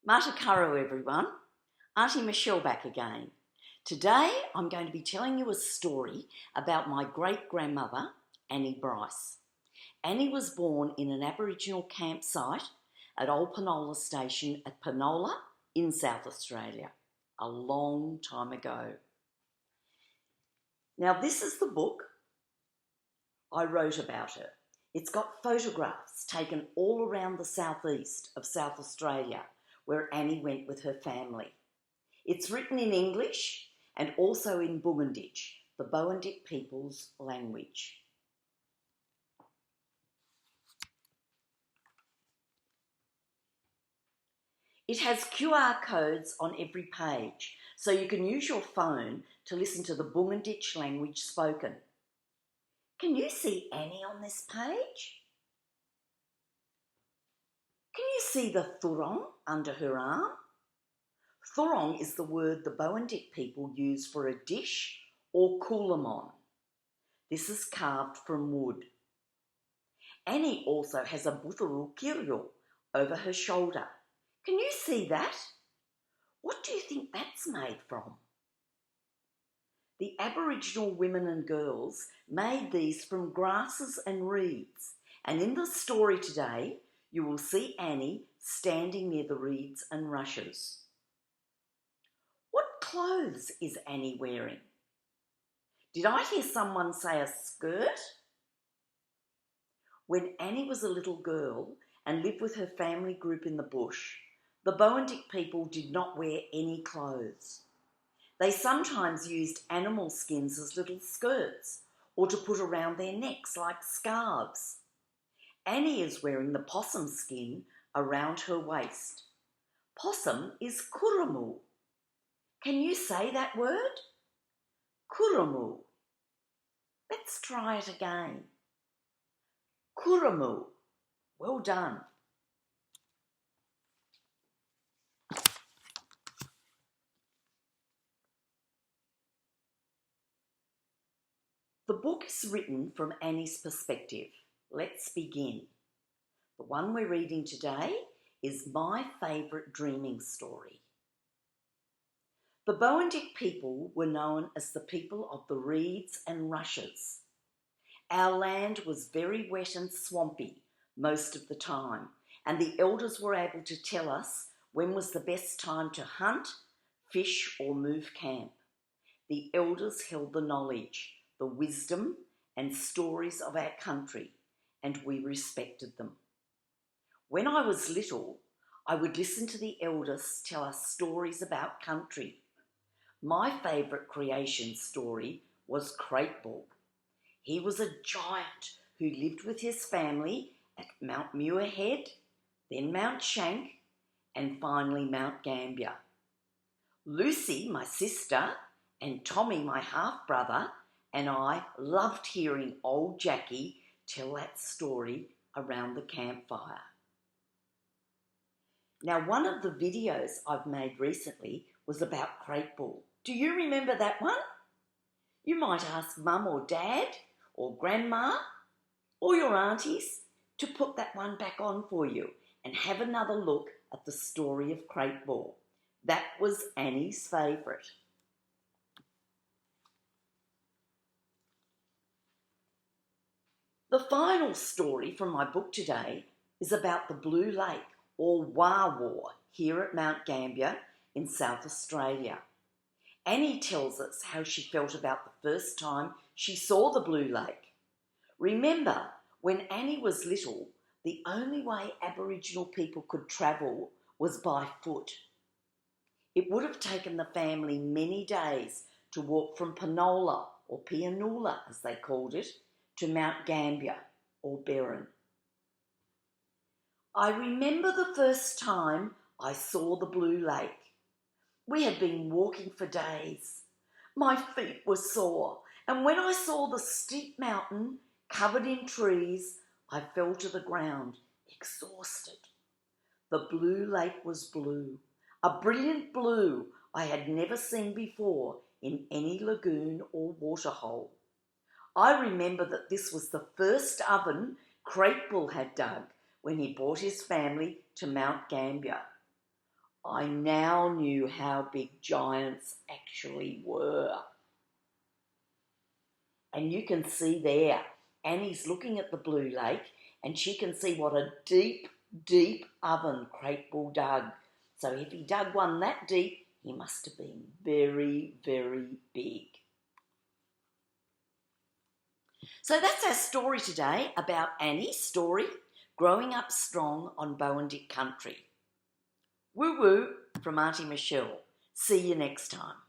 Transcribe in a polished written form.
Matakaro everyone, Aunty Michelle back again. Today I'm going to be telling you a story about my great-grandmother, Annie Bryce. Annie was born in an Aboriginal campsite at Old Penola Station at Penola in South Australia, a long time ago. Now this is the book I wrote about her. It's got photographs taken all around the southeast of South Australia, where Annie went with her family. It's written in English and also in Boandik, the Boandik people's language. It has QR codes on every page, so you can use your phone to listen to the Boandik language spoken. Can you see Annie on this page? Can you see the thurong under her arm? Thurong is the word the Boandik people use for a dish or coolamon. This is carved from wood. Annie also has a buturu kiryo over her shoulder. Can you see that? What do you think that's made from? The Aboriginal women and girls made these from grasses and reeds, and in the story today you will see Annie standing near the reeds and rushes. What clothes is Annie wearing? Did I hear someone say a skirt? When Annie was a little girl and lived with her family group in the bush, the Boandik people did not wear any clothes. They sometimes used animal skins as little skirts or to put around their necks like scarves. Annie is wearing the possum skin around her waist. Possum is kuramu. Can you say that word? Kuramu. Let's try it again. Kuramu. Well done. The book is written from Annie's perspective. Let's begin. The one we're reading today is my favourite dreaming story. The Boandik people were known as the people of the reeds and rushes. Our land was very wet and swampy most of the time, and the elders were able to tell us when was the best time to hunt, fish or move camp. The elders held the knowledge, the wisdom and stories of our country, and we respected them. When I was little, I would listen to the elders tell us stories about country. My favourite creation story was Craitbul. He was a giant who lived with his family at Mount Muirhead, then Mount Shank, and finally Mount Gambier. Lucy, my sister, and Tommy, my half-brother, and I loved hearing old Jackie tell that story around the campfire. Now, one of the videos I've made recently was about Craitbul. Do you remember that one? You might ask Mum or Dad or Grandma or your aunties to put that one back on for you and have another look at the story of Craitbul. That was Annie's favourite. The final story from my book today is about the Blue Lake, or Warwar, here at Mount Gambier in South Australia. Annie tells us how she felt about the first time she saw the Blue Lake. Remember, when Annie was little, the only way Aboriginal people could travel was by foot. It would have taken the family many days to walk from Penola, or Pianula as they called it, to Mount Gambier, or Berrin. I remember the first time I saw the Blue Lake. We had been walking for days. My feet were sore, and when I saw the steep mountain covered in trees, I fell to the ground, exhausted. The Blue Lake was blue, a brilliant blue I had never seen before in any lagoon or waterhole. I remember that this was the first oven Craitbul had dug when he brought his family to Mount Gambier. I now knew how big giants actually were. And you can see there, Annie's looking at the blue lake and she can see what a deep, deep oven Craitbul dug. So if he dug one that deep, he must have been very, very big. So that's our story today about Annie's story, growing up strong on Boandik country. Woo woo from Aunty Michelle. See you next time.